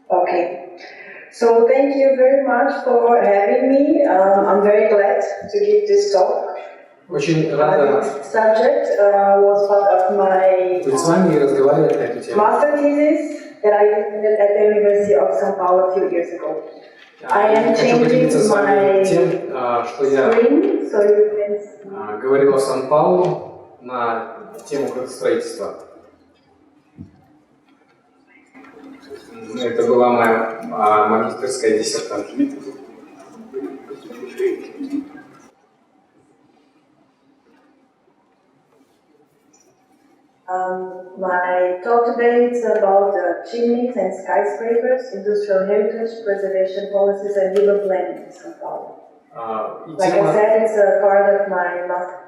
Okay. So thank you very much for having me. I'm very glad to give this talk. Очень рада This subject was part of my быть с вами и разговаривать на эту тему. master thesis that I did at the University of Сан-Пауло a few years ago. I am Хочу поделиться с вами changing тем, что я screen, so you can говорил о Сан-Паулу на тему градостроительства. Это была моя магистерская диссертация. My talk today is about chimneys and skyscrapers, industrial heritage, preservation policies, and urban planning in Сан-Пауло. Like I said, it's a part of my master.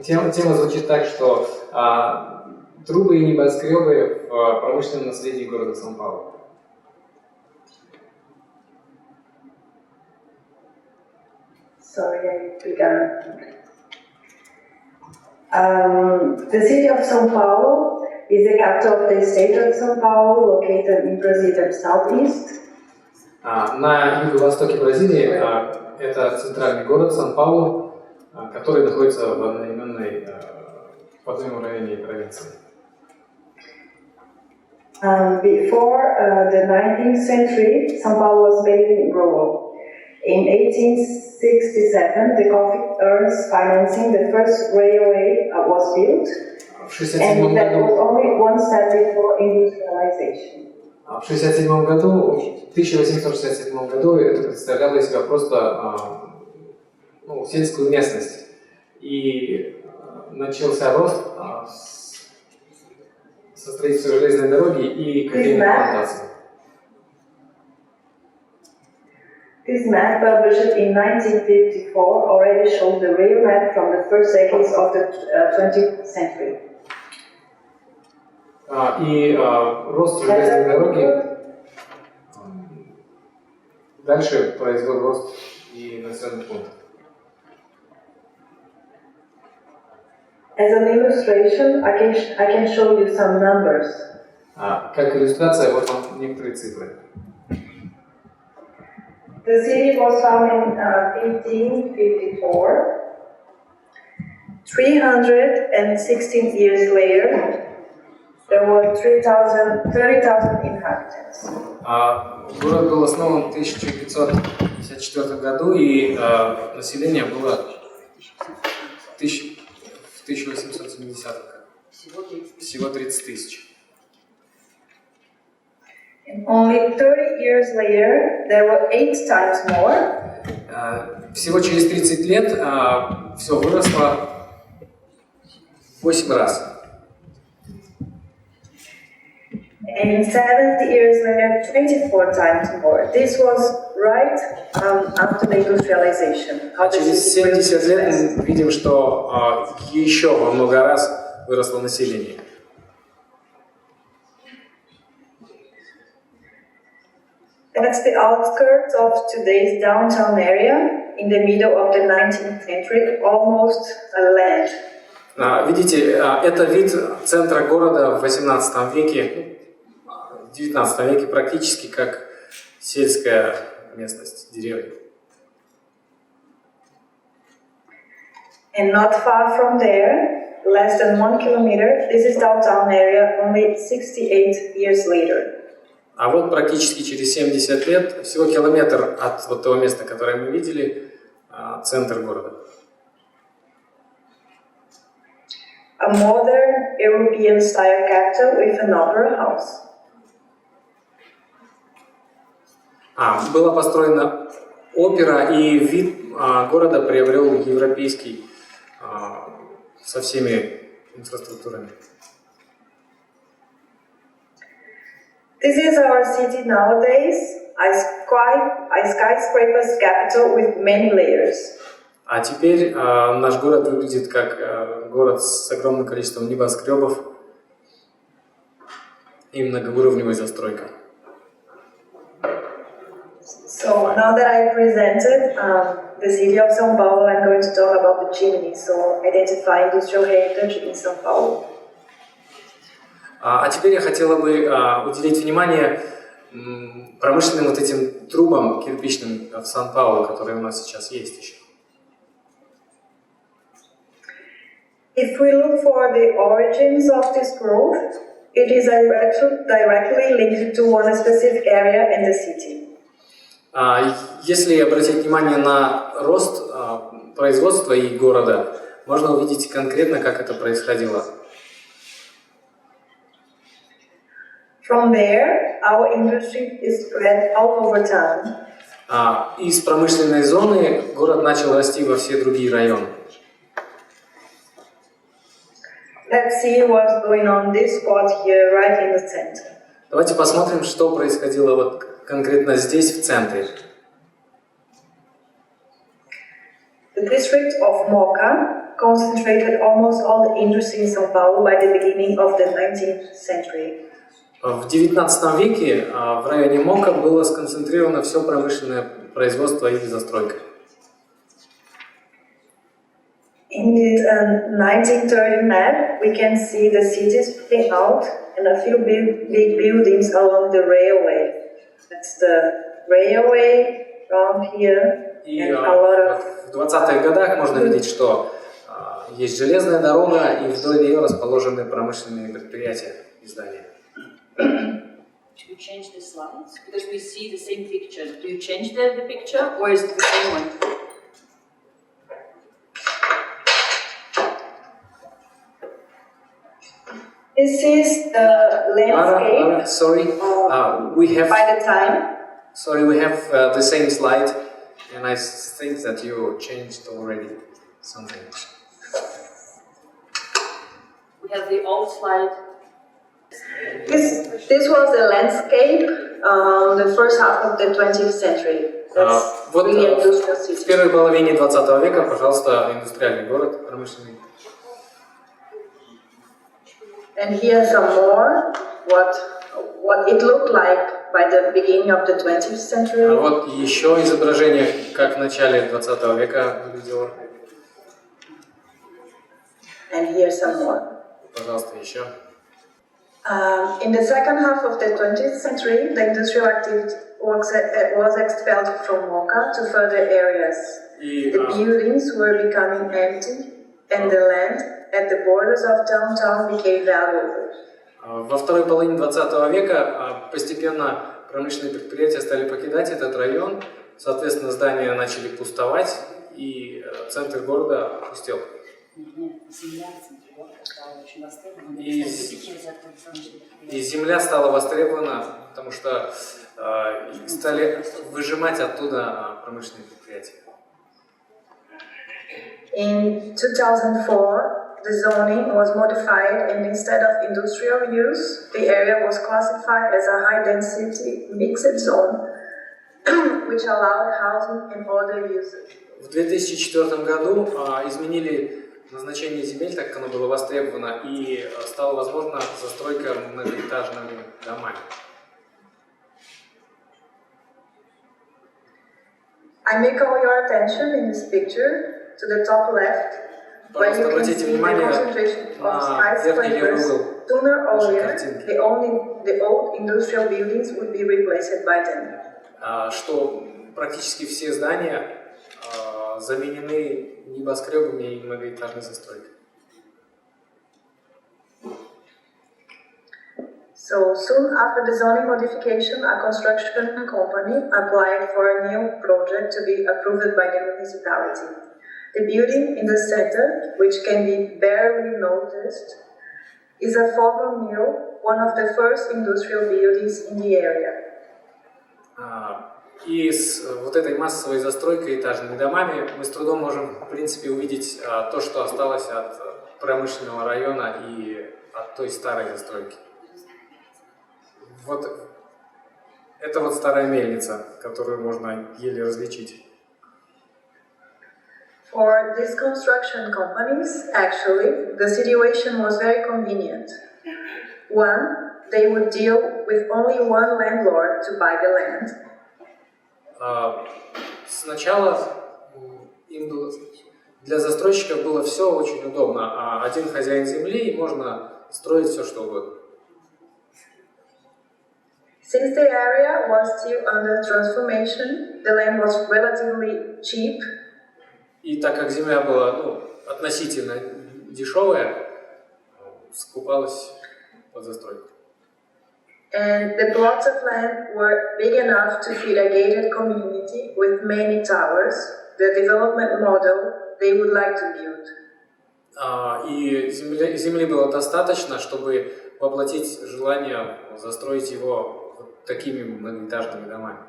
Тема звучит так, что трубы и небоскребы в промышленном наследии города Сан-Пауло. Sorry, I began. The city of São Paulo is the capital of the state of São Paulo, located in Brazilian southeast. На юго-востоке Бразилии это центральный город Сан-Пауло, который находится в одноименной районе провинции. Before the 19th century, São Paulo was mainly rural. In 1867, the government earned financing. The first railway was built, and that was only one step before industrialization. В 1867 году это представляло из себя просто сельскую местность. И начался рост со строительства железной дороги и кофейных плантаций. This map, published in 1954, already showed the real map from the first decades of the 20th century. И рост железной дороги дальше произвел рост и населенных пунктов. As an illustration, I can show you some numbers. Как иллюстрация, вот вам некоторые цифры. The city was founded in 1554. 316 years later, there were 30,000 inhabitants. Город был основан в 1554 году, и население было в 1870-х. Всего 30 тысяч. And only 30 years later, there were 8 times more. Всего через 30 лет все выросло в 8 раз. And in 70 years later, 24 times more. This was right after the industrialization. Через 70 лет мы видим, что еще во много раз выросло население. That's the outskirts of today's downtown area, in the middle of the 19th century, almost a land. Видите, это вид центра города в 18 веке, в 19 веке практически как сельская местность, деревня. And not far from there, less than 1 kilometer, this is downtown area only 68 years later. А вот практически через 70 лет, всего километр от вот того места, которое мы видели, центр города. A modern European-style capital with an opera house. Была построена опера, и вид города приобрел европейский со всеми инфраструктурами. This is our city nowadays, a skyscraper's capital with many layers. А теперь наш город выглядит как город с огромным количеством небоскребов и многоуровневой застройкой. So now that I presented the city of São Paulo, I'm going to talk about the chimneys, so identify industrial heritage in São Paulo. А теперь я хотела бы уделить внимание промышленным вот этим трубам кирпичным в Сан-Пауло, которые у нас сейчас есть еще. If we look for the origins of this growth, it is directly linked to one specific area in the city. Если обратить внимание на рост производства и города, можно увидеть конкретно, как это происходило. From there, our industry is spread all over town. Из промышленной зоны город начал расти во все другие районы. Let's see what's going on this spot here, right in the center. Давайте посмотрим, что происходило вот конкретно здесь, в центре. The district of Moca concentrated almost all the industry in São Paulo by the beginning of the 19th century. В XIX веке в районе Мока было сконцентрировано все промышленное производство и застройка. In this 1930 map, we can see the city splitting out and a few big buildings along the railway. That's the railway from here. И в 20-х годах можно видеть, что есть железная дорога, и вдоль нее расположены промышленные предприятия и здания. Do you change the slides? Because we see the same picture. Do you change the picture, or is it the same one? This is the landscape. Lara, sorry, we have. By the time. Sorry, we have the same slide, and I think that you changed already something. We have the old slide. This was the landscape, the first half of the 20th century. That's Вот really industrial в city. первой половине 20 века, пожалуйста, индустриальный город, промышленный. And here some more, what it looked like by the beginning of the 20th century. А вот еще изображение, как в начале 20 века выглядело. And here some more. Пожалуйста, еще. In the second half of the 20th century, the industrial activity was expelled from Moca to further areas. The buildings were becoming empty, and the land at the borders of downtown became valuable. Во второй половине 20 века постепенно промышленные предприятия стали покидать этот район, соответственно, здания начали пустовать, и центр города опустел. И земля стала востребована, потому что стали выжимать оттуда промышленные предприятия. In 2004, the zoning was modified, and instead of industrial use, the area was classified as a high-density mixed zone, which allowed housing and other uses. В 2004 году изменили назначение земель, так как оно было востребовано, и стала возможна застройка многоэтажными домами. I may call your attention in this picture to the top left, where you can see the concentration of skyscrapers. Sooner or later, the old industrial buildings would be replaced by them. Что практически все здания заменены небоскребами и многоэтажной застройкой. So soon after the zoning modification, a construction company applied for a new project to be approved by the municipality. The building in the center, which can be barely noticed, is a former mill, one of the first industrial buildings in the area. И с вот этой массовой застройкой этажными домами мы с трудом можем, в принципе, увидеть то, что осталось от промышленного района и от той старой застройки. Вот это вот старая мельница, которую можно еле различить. For these construction companies, actually, the situation was very convenient. One, they would deal with only one landlord to buy the land. Сначала им было, для застройщиков было все очень удобно. Один хозяин земли, и можно строить все, что угодно. Since the area was still under transformation, the land was relatively cheap. И так как земля была относительно дешевая, скупалась под застройку. And the plots of land were big enough to fit a gated community with many towers, the development model they would like to build. И земли было достаточно, чтобы воплотить желание застроить его вот такими многоэтажными домами.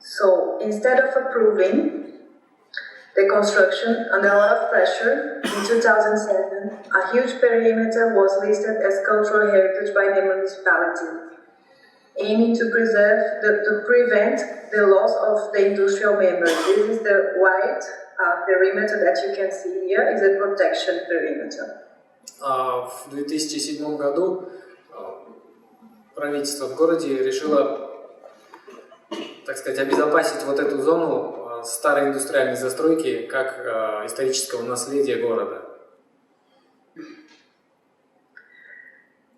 So, instead of approving the construction under a lot of pressure, in 2007, a huge perimeter was listed as cultural heritage by the municipality, aiming to prevent the loss of the industrial members. This is the white perimeter that you can see here, is a protection perimeter. В 2007 году правительство в городе решило, так сказать, обезопасить вот эту зону старой индустриальной застройки как исторического наследия города.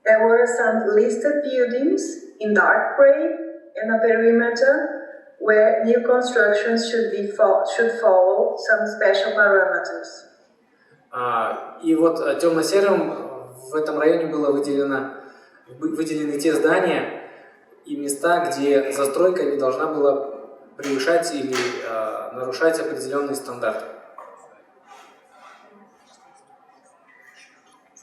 There were some listed buildings in dark gray in a perimeter where new constructions should follow some special parameters. И вот темно-серым в этом районе было выделены те здания и места, где застройка не должна была превышать или нарушать определенные стандарты.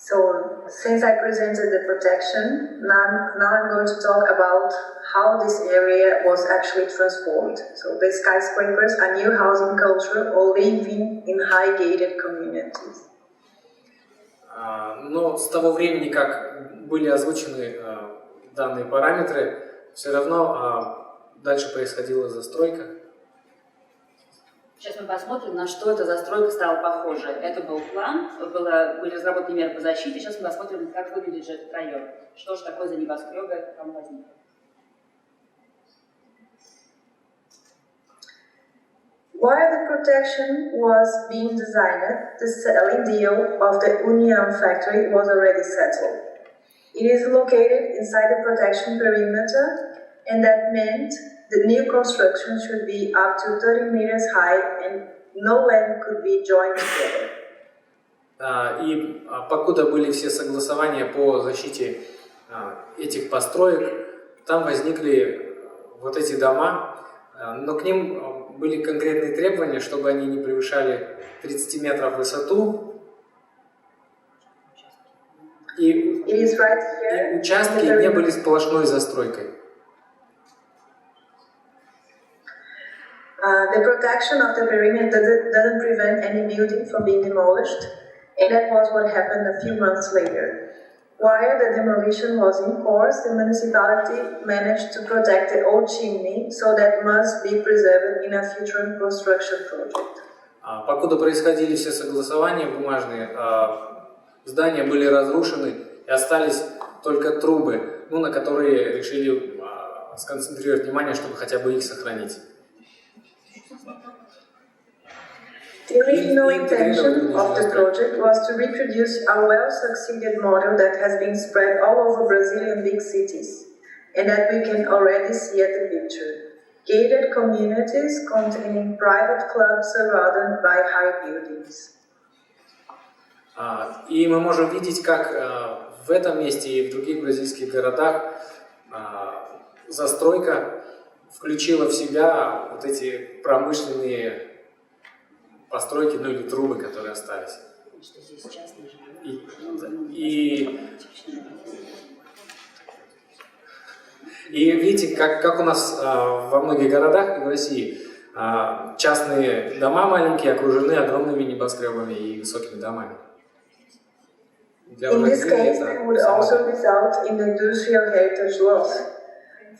So, since I presented the protection, now I'm going to talk about how this area was actually transformed. So, the skyscrapers, a new housing culture, or living in high gated communities. Но с того времени, как были озвучены данные параметры, все равно дальше происходила застройка. Сейчас мы посмотрим, на что эта застройка стала похожа. Это был план, были разработаны меры по защите. Сейчас мы посмотрим, как выглядит же этот район. Что же такое за небоскребы там возникло. While the protection was being designed, the selling deal of the Union factory was already settled. It is located inside the protection perimeter, and that meant the new construction should be up to 30 meters high and no land could be joined together. И покуда были все согласования по защите этих построек, там возникли вот эти дома, но к ним были конкретные требования, чтобы они не превышали 30 метров в высоту, и участки не были сплошной застройкой. The protection of the perimeter doesn't prevent any building from being demolished, and that was what happened a few months later. While the demolition was in course, the municipality managed to protect the old chimney, so that must be preserved in a future construction project. Покуда происходили все согласования бумажные, здания были разрушены и остались только трубы, на которые решили сконцентрировать внимание, чтобы хотя бы их сохранить. The original intention of the project was to reproduce a well-succeeded model that has been spread all over Brazilian big cities, and that we can already see at the picture. Gated communities containing private clubs surrounded by high buildings. И мы можем видеть, как в этом месте и в других бразильских городах застройка включила в себя вот эти промышленные постройки, или трубы, которые остались. И видите, как у нас во многих городах в России частные дома маленькие окружены огромными небоскребами и высокими домами. In this case, it would also result in the industrial heritage loss.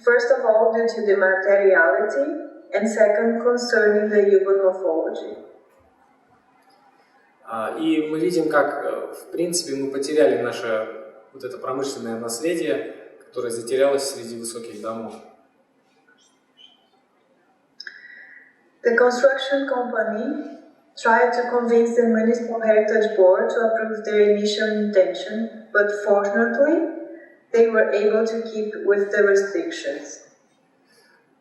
First of all, due to the materiality, and second, concerning the urban morphology. И мы видим, как, в принципе, мы потеряли наше вот это промышленное наследие, которое затерялось среди высоких домов. The construction company tried to convince the Municipal Heritage Board to approve their initial intention, but fortunately, they were able to keep with the restrictions.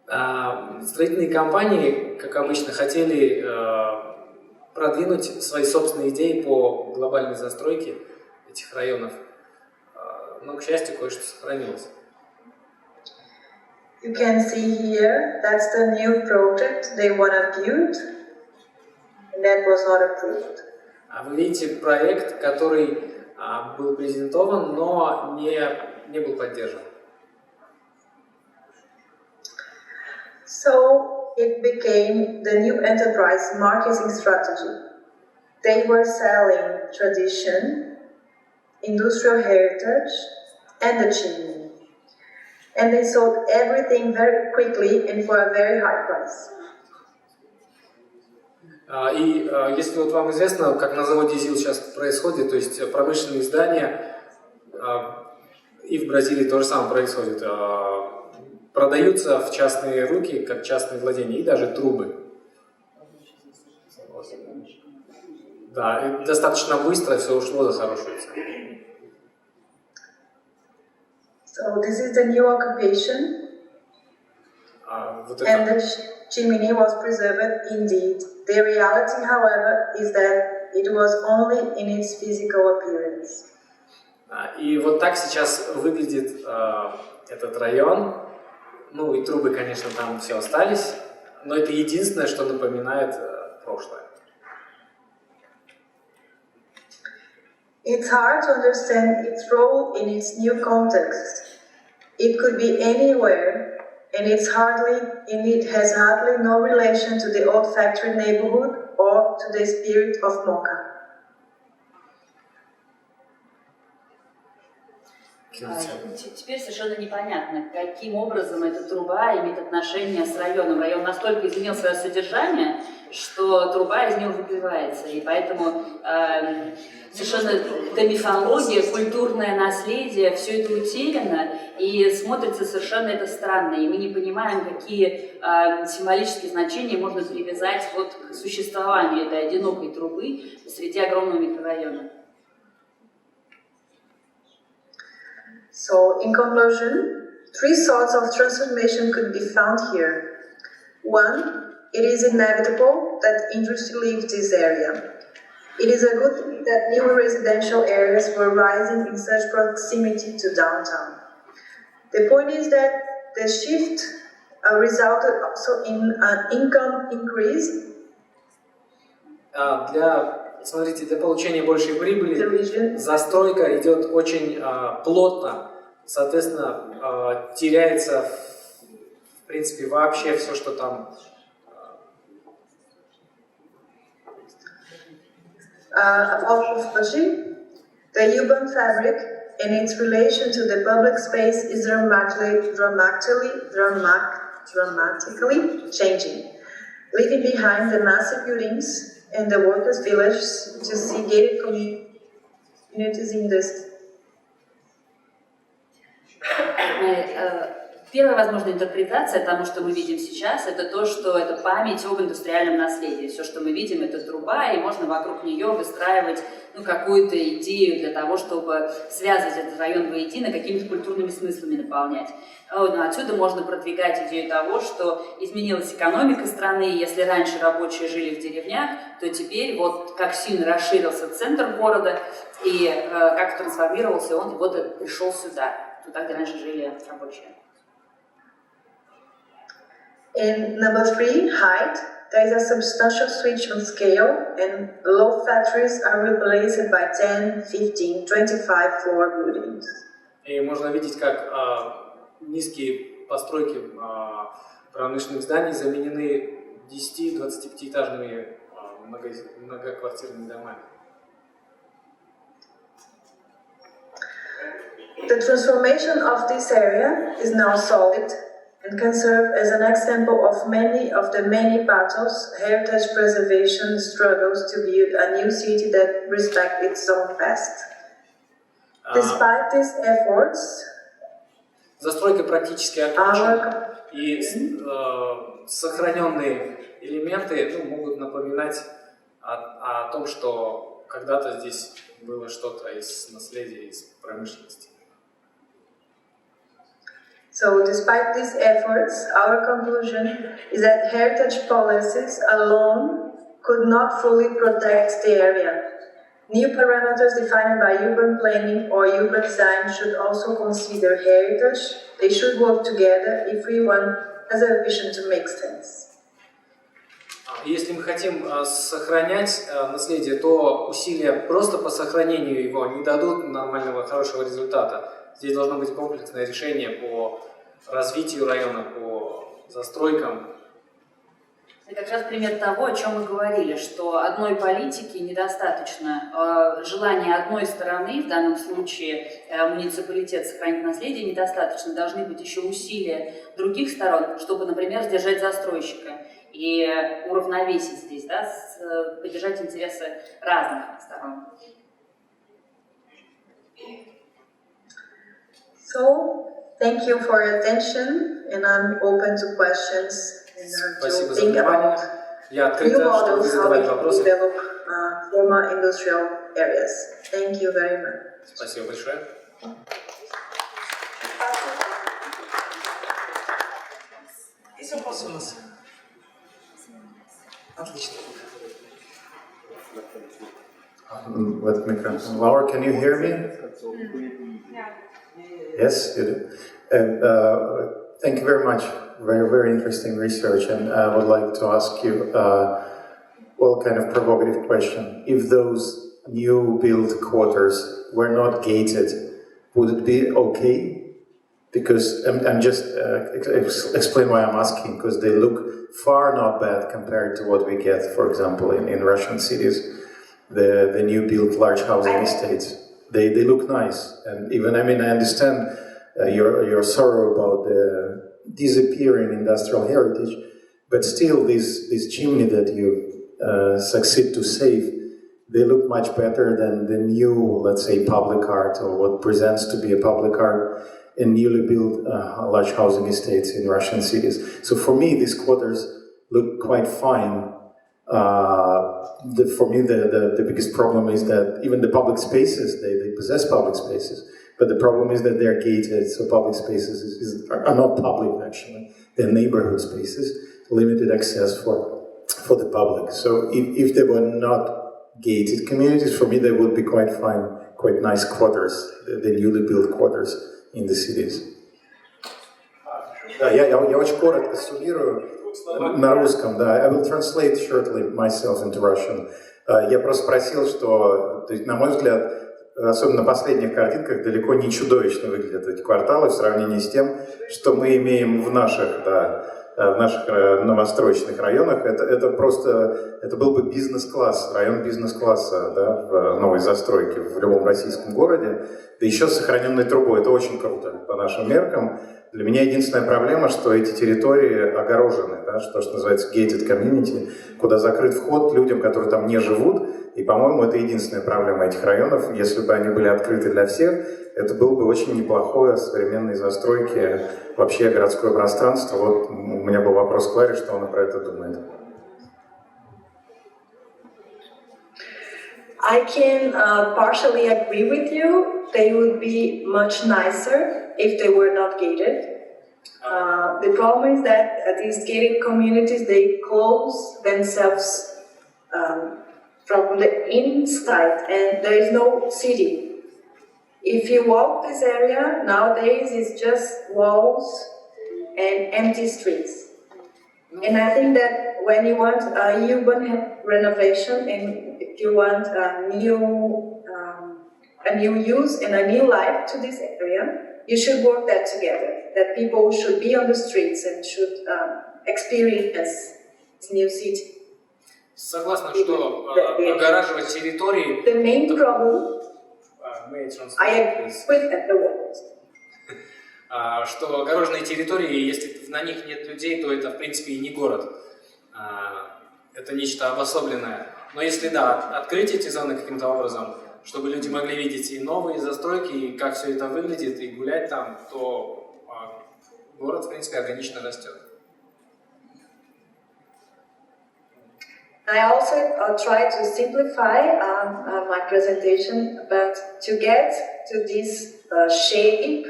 Строительные компании, как обычно, хотели продвинуть свои собственные идеи по глобальной застройке этих районов, но, к счастью, кое-что сохранилось. You can see here, that's the new project they want to build, and that was not approved. Вы видите проект, который был презентован, но не был поддержан. So it became the new enterprise marketing strategy. They were selling tradition, industrial heritage, and the chimney. And they sold everything very quickly and for a very high price. И если вот вам известно, как на заводе ЗИЛ сейчас происходит, то есть промышленные здания, и в Бразилии то же самое происходит, продаются в частные руки, как частные владения, и даже трубы. Да, и достаточно быстро все ушло за хорошую цену. So this is the new occupation, and the chimney was preserved indeed. The reality, however, is that it was only in its physical appearance. И вот так сейчас выглядит этот район. Ну и трубы, конечно, там все остались, но это единственное, что напоминает прошлое. It's hard to understand its role in its new context. It could be anywhere, and it has hardly no relation to the old factory neighborhood or to the spirit of Mocha. Теперь совершенно непонятно, каким образом эта труба имеет отношение с районом. Район настолько изменил свое содержание, что труба из него выпивается. И поэтому совершенно эта мифология, культурное наследие, все это утеряно, и смотрится совершенно это странно. И мы не понимаем, какие символические значения можно привязать вот к существованию этой одинокой трубы среди огромного микрорайона. So, in conclusion, three sorts of transformation could be found here. One, it is inevitable that industry leaves this area. It is a good thing that new residential areas were rising in such proximity to downtown. The point is that the shift resulted also in an income increase. Смотрите, для получения большей прибыли застройка идет очень плотно, соответственно, теряется, в принципе, вообще все, что там. The urban fabric and its relation to the public space is dramatically changing, leaving behind the massive buildings and the workers' village to see gated communities in this. Первая возможная интерпретация тому, что мы видим сейчас, это то, что это память об индустриальном наследии. Все, что мы видим, это труба, и можно вокруг нее выстраивать какую-то идею для того, чтобы связывать этот район воедино, какими-то культурными смыслами наполнять. Отсюда можно продвигать идею того, что изменилась экономика страны, и если раньше рабочие жили в деревнях, то теперь вот как сильно расширился центр города, и как трансформировался он, и вот пришел сюда, туда, где раньше жили рабочие. In number 3, height, there is a substantial switch on scale, and low factories are replaced by 10, 15, 25-floor buildings. И можно видеть, как низкие постройки промышленных зданий заменены 10-25-этажными многоквартирными домами. The transformation of this area is now solid and can serve as an example of many battles heritage preservation struggles to build a new city that respects its own past. Despite these efforts, застройка практически окончена, и сохраненные элементы могут напоминать о том, что когда-то здесь было что-то из наследия, из промышленности. So, despite these efforts, our conclusion is that heritage policies alone could not fully protect the area. New parameters defined by urban planning or urban design should also consider heritage. They should work together if everyone has a vision to make sense. Если мы хотим сохранять наследие, то усилия просто по сохранению его не дадут нормального, хорошего результата. Здесь должно быть комплексное решение по развитию района, по застройкам. Это как раз пример того, о чем мы говорили, что одной политики недостаточно. Желание одной стороны, в данном случае муниципалитет сохранить наследие, недостаточно. Должны быть еще усилия других сторон, чтобы, например, сдержать застройщика и уравновесить здесь, да, поддержать интересы разных сторон. So, thank you for your attention, and I'm open to questions. Спасибо за внимание. Я открыта, чтобы вы задавали вопросы. Thank you very much. Спасибо большое. Есть вопросы у нас? Отлично. В этот микрофон. Laura, can you hear me? Yes, you do. And thank you very much. Very, very interesting research, and I would like to ask you, kind of provocative question. If those new built quarters were not gated, would it be okay? Because I'm just explain why I'm asking, because they look far not bad compared to what we get, for example, in Russian cities, the new built large housing estates. They look nice, and even I understand your sorrow about the disappearing industrial heritage, but still this chimney that you succeed to save, they look much better than the new, let's say, public art, or what presents to be a public art in newly built large housing estates in Russian cities. So for me, these quarters look quite fine. For me, the biggest problem is that even the public spaces, they possess public spaces, but the problem is that they're gated, so public spaces are not public actually. They're neighborhood spaces, limited access for the public. So if they were not gated communities, for me they would be quite fine, quite nice quarters, the newly built quarters in the cities. Да, я очень коротко суммирую на русском, да. I will translate shortly myself into Russian. Я просто спросил, что, то есть, на мой взгляд, особенно на последних картинках, далеко не чудовищно выглядят эти кварталы в сравнении с тем, что мы имеем в наших новостроечных районах. Это был бы бизнес-класс, район бизнес-класса, да, в новой застройке в любом российском городе, да еще с сохраненной трубой. Это очень круто по нашим меркам. Для меня единственная проблема, что эти территории огорожены, да, что называется gated community, куда закрыт вход людям, которые там не живут. И, по-моему, это единственная проблема этих районов. Если бы они были открыты для всех, это было бы очень неплохое современной застройки вообще городское пространство. Вот у меня был вопрос к Ларе, что она про это думает. I can partially agree with you. They would be much nicer if they were not gated. The problem is that these gated communities, they close themselves from the inside, and there is no city. If you walk this area, nowadays it's just walls and empty streets. And I think that when you want a urban renovation and if you want a new use and a new life to this area, you should work that together. That people should be on the streets and should experience this new city. Согласна, что огораживать территории... The main problem, I agree with the word. Что огороженные территории, если на них нет людей, то это в принципе и не город. Это нечто обособленное. Но если открыть эти зоны каким-то образом, чтобы люди могли видеть и новые застройки, и как все это выглядит, и гулять там, то город в принципе органично растет. I also try to simplify my presentation, but to get to this shape,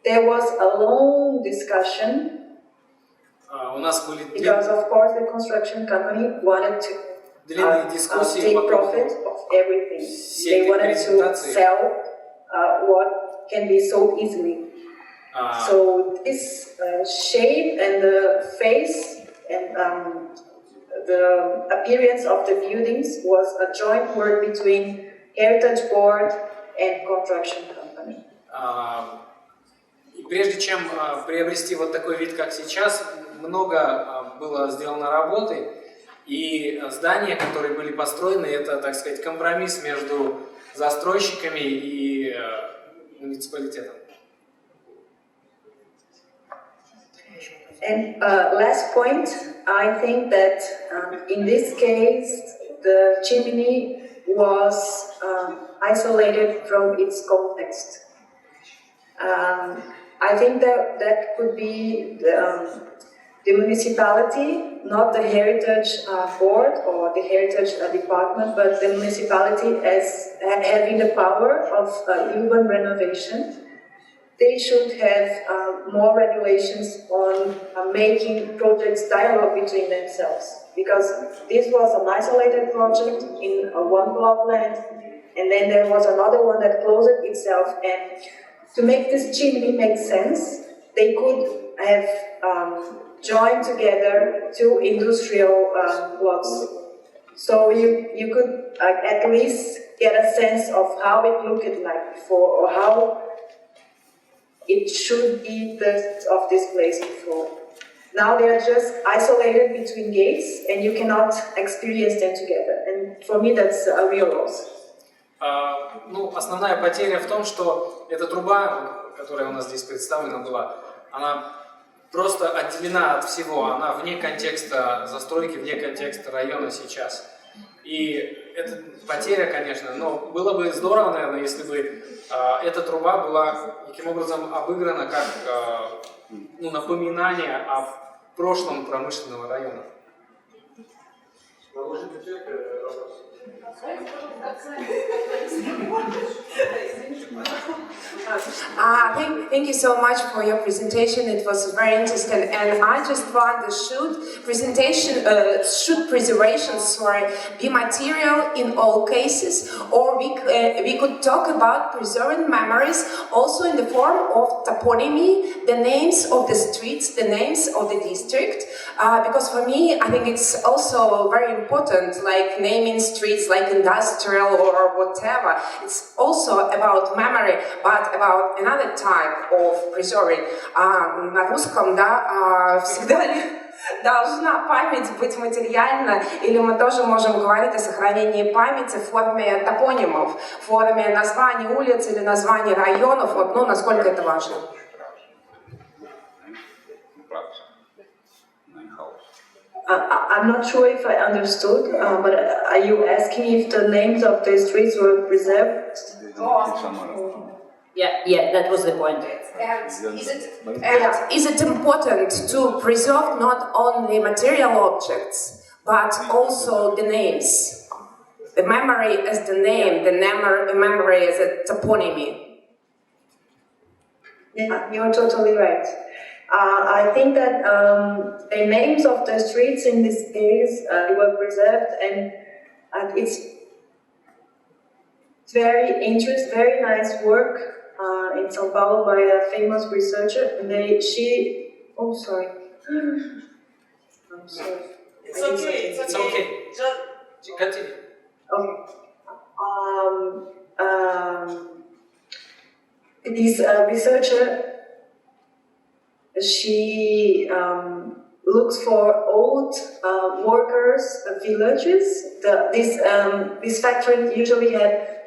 there was a long discussion. У нас были Because of course the construction company wanted to длинные дискуссии take по profit поводу of everything. всей They этой wanted to презентации. sell what can be sold easily. So this shape and the face and the appearance of the buildings was a joint work between Heritage Board and construction company. И прежде чем приобрести вот такой вид, как сейчас, много было сделано работы, и здания, которые были построены, это, так сказать, компромисс между застройщиками и муниципалитетом. And last point, I think that in this case, the chimney was isolated from its context. I think that could be the municipality, not the heritage board or the heritage department, but the municipality as having the power of urban renovation. They should have more regulations on making projects dialogue between themselves, because this was an isolated project in one plot land, and then there was another one that closed itself, and to make this chimney make sense, they could have joined together two industrial blocks. So you could at least get a sense of how it looked like before, or how it should be of this place before. Now they are just isolated between gates, and you cannot experience them together. And for me, that's a real loss. Ну, основная потеря в том, что эта труба, которая у нас здесь представлена была, она просто отделена от всего, она вне контекста застройки, вне контекста района сейчас. И это потеря, конечно, но было бы здорово, наверное, если бы эта труба была таким образом обыграна как напоминание о прошлом промышленного района. Thank you so much for your presentation. It was very interesting, and I just wonder, should preservation be material in all cases, or we could talk about preserving memories also in the form of toponymy, the names of the streets, the names of the district, because for me, I think it's also very important, like naming streets like industrial or whatever. It's also about memory, but about another type of preserving. На русском, да, всегда ли должна память быть материальна, или мы тоже можем говорить о сохранении памяти в форме топонимов, в форме названий улиц или названий районов, вот, ну, насколько это важно? I'm not sure if I understood, but are you asking if the names of the streets were preserved? Yeah, that was the point. Is it important to preserve not only material objects, but also the names? The memory as the name, the memory as a toponymy. Yeah, you're totally right. I think that the names of the streets in this case were preserved, and it's very nice work in Сан-Пауло by a famous researcher. And I'm sorry. It's okay. It's okay. Just continue. Okay. This researcher, she looks for old workers' villages. This factory usually had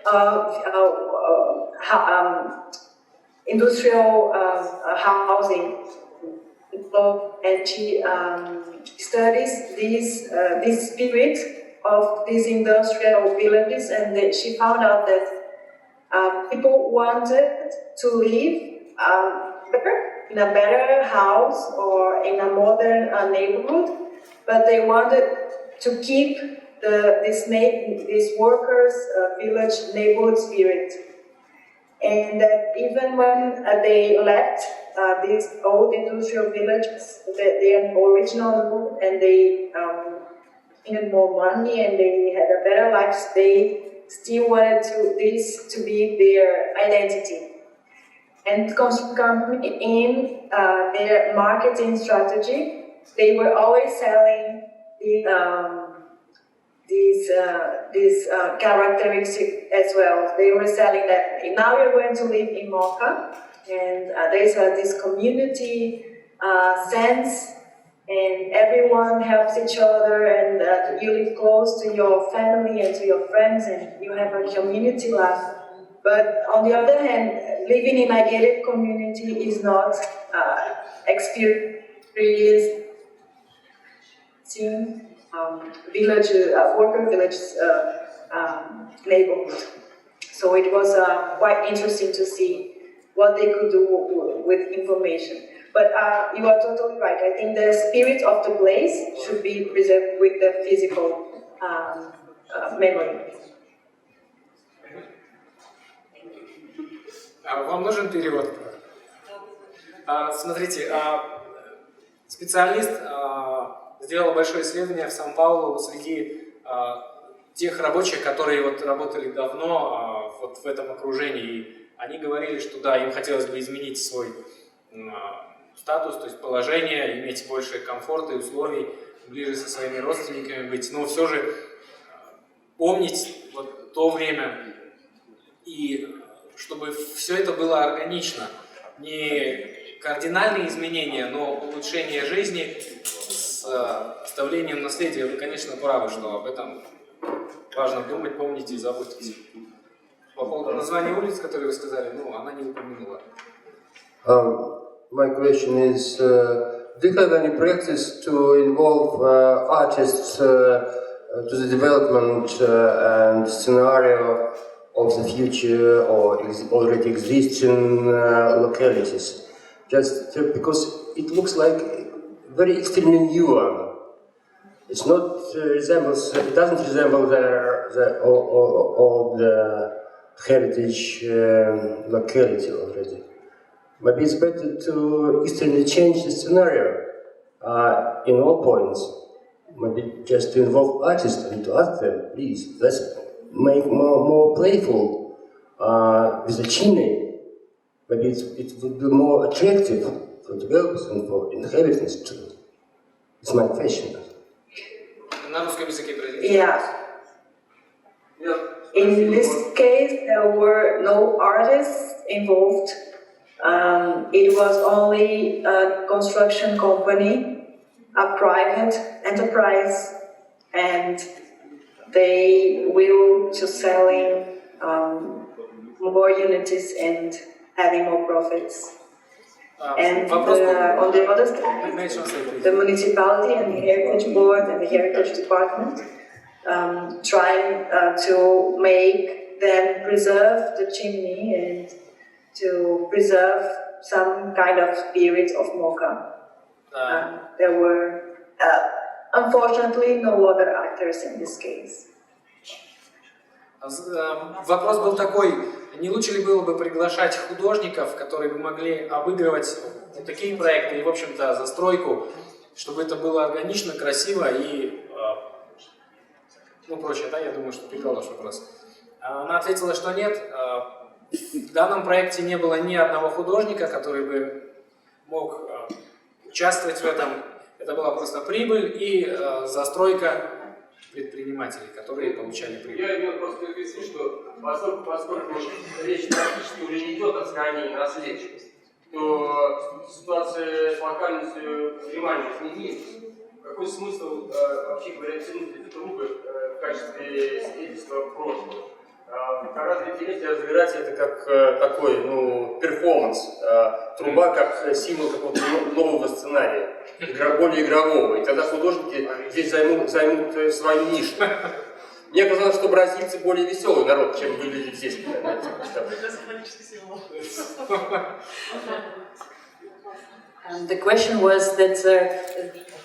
industrial housing, and she studies this spirit of these industrial villages, and she found out that people wanted to live in a better house or in a modern neighborhood, but they wanted to keep this workers' village neighborhood spirit. And that even when they left these old industrial villages, their original root, and they needed more money and they had a better life, they still wanted this to be their identity. And in their marketing strategy, they were always selling these characteristics as well. They were selling that now you're going to live in Mocha, and there's this community sense, and everyone helps each other, and you live close to your family and to your friends, and you have a community life. But on the other hand, living in a gated community is not experiencing worker village neighborhood. So it was quite interesting to see what they could do with information. But you are totally right. I think the spirit of the place should be preserved with the physical memory. Вам нужен перевод? Смотрите, специалист сделал большое исследование в Сан-Пауло среди тех рабочих, которые вот работали давно вот в этом окружении. И они говорили, что да, им хотелось бы изменить свой статус, то есть положение, иметь больше комфорта и условий, ближе со своими родственниками быть, но все же помнить вот то время и чтобы все это было органично, не кардинальные изменения, но улучшение жизни с оставлением наследия. Вы, конечно, правы, что об этом важно думать, помнить и заботиться. По поводу названия улиц, которые вы сказали, ну, она не упомянула. My question is, do you have any practice to involve artists to the development and scenario of the future or already existing localities? Just because it looks like very extremely new one. It's not it doesn't resemble the old heritage locality already. Maybe it's better to extremely change the scenario in all points. Maybe just to involve artists and to ask them, please, let's make more playful with the chimney. Maybe it would be more attractive for developers and for inhabitants too. It's my question. Yeah. In this case, there were no artists involved. It was only a construction company, a private enterprise, and they will to selling more units and having more profits. And on the other side, the municipality and the heritage board and the heritage department trying to make them preserve the chimney and to preserve some kind of spirit of Mocha. There were, unfortunately, no other actors in this case. Вопрос был такой, не лучше ли было бы приглашать художников, которые бы могли обыгрывать вот такие проекты и, в общем-то, застройку, чтобы это было органично, красиво и, ну, прочее, да, я думаю, что передал ваш вопрос. Она ответила, что нет. В данном проекте не было ни одного художника, который бы мог участвовать в этом. Это была просто прибыль и застройка предпринимателей, которые получали прибыль. Я имел просто в виду, что поскольку речь практически уже не идет о сохранении наследия, то ситуация с локальностью внимания изменилась. Какой смысл вообще говоря тянуть эти трубы в качестве свидетельства прошлого? Гораздо интереснее разбирать это как такой, ну, перформанс. Труба как символ какого-то нового сценария, более игрового. И тогда художники здесь займут свою нишу. Мне казалось, что бразильцы более веселый народ, чем выглядит здесь. The question was that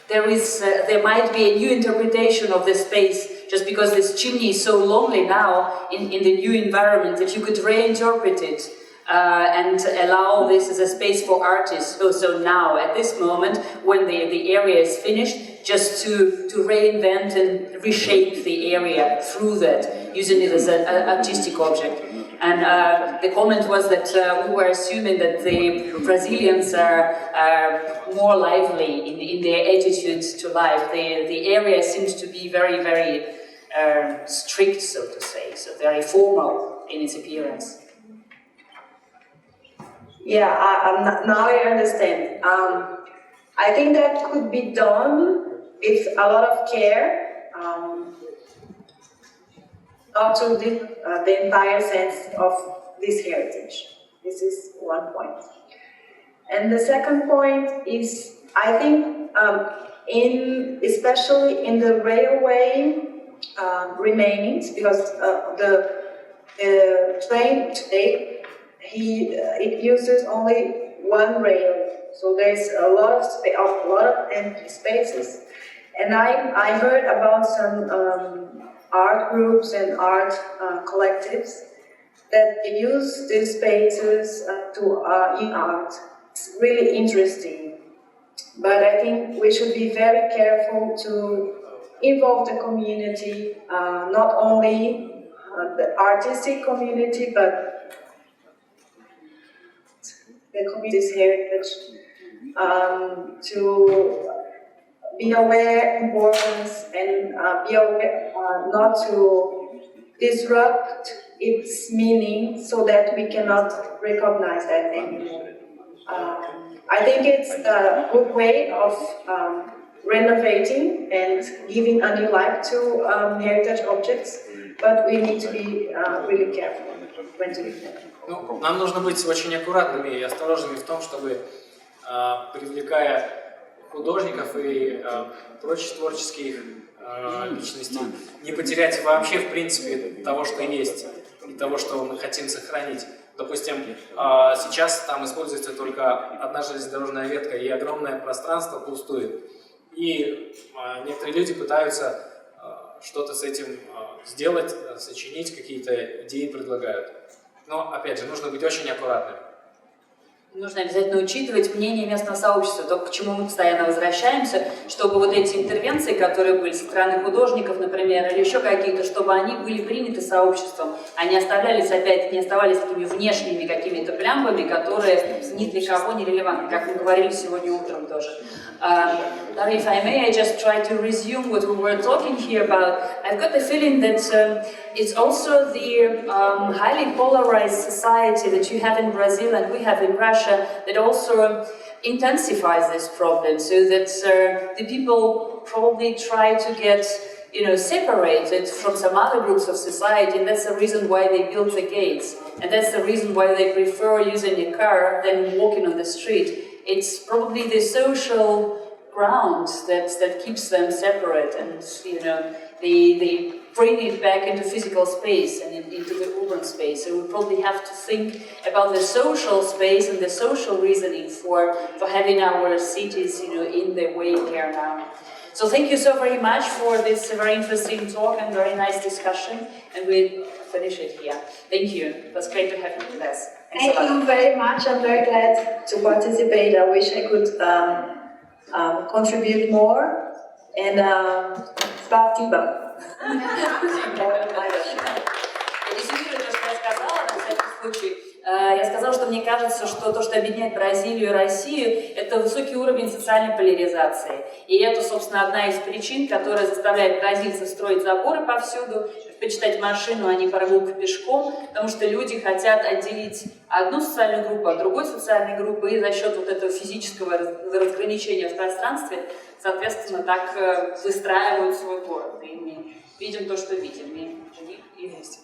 there might be a new interpretation of the space just because this chimney is so lonely now in the new environment that you could reinterpret it and allow this as a space for artists also now at this moment when the area is finished, just to reinvent and reshape the area through that, using it as an artistic object. And the comment was that we were assuming that the Brazilians are more lively in their attitudes to life. The area seems to be very, very strict, so to say, so very formal in its appearance. Yeah, now I understand. I think that could be done with a lot of care, not to the entire sense of this heritage. This is one point. And the second point is, I think, especially in the railway remainings, because the train today, it uses only one rail, so there's a lot of empty spaces. And I heard about some art groups and art collectives that use these spaces in art. It's really interesting, but I think we should be very careful to involve the community, not only the artistic community, but the community's heritage, to be aware of importance and be aware not to disrupt its meaning so that we cannot recognize that anymore. I think it's a good way of renovating and giving a new life to heritage objects, but we need to be really careful when doing that. Ну, нам нужно быть очень аккуратными и осторожными в том, чтобы, привлекая художников и прочих творческих личностей, не потерять вообще, в принципе, того, что есть, и того, что мы хотим сохранить. Допустим, сейчас там используется только одна железнодорожная ветка, и огромное пространство пустует. И некоторые люди пытаются что-то с этим сделать, сочинить, какие-то идеи предлагают. Но, опять же, нужно быть очень аккуратным. Нужно обязательно учитывать мнение местного сообщества, то, к чему мы постоянно возвращаемся, чтобы вот эти интервенции, которые были со стороны художников, например, или еще какие-то, чтобы они были приняты сообществом, а не оставались такими внешними какими-то плямбами, которые ни для кого не релевантны, как мы говорили сегодня утром тоже. Now, if I may, I just try to resume what we were talking here about. I've got the feeling that it's also the highly polarized society that you have in Brazil and we have in Russia that also intensifies this problem, so that the people probably try to get separated from some other groups of society, and that's the reason why they built the gates, and that's the reason why they prefer using a car than walking on the street. It's probably the social ground that keeps them separate, and they bring it back into physical space and into the urban space. So we probably have to think about the social space and the social reasoning for having our cities, in the way they are now. So thank you so very much for this very interesting talk and very nice discussion, and we'll finish it here. Thank you. It was great to have you with us. Thank you very much. I'm very glad to participate. I wish I could contribute more. And спасибо. Я сказала, что мне кажется, что то, что объединяет Бразилию и Россию, это высокий уровень социальной поляризации. И это, собственно, одна из причин, которая заставляет бразильцев строить заборы повсюду, предпочитать машину, а не прогулку пешком, потому что люди хотят отделить одну социальную группу от другой социальной группы, и за счет вот этого физического разграничения в пространстве, соответственно, так выстраивают свой город. И мы видим то, что видим, и у них и вместе.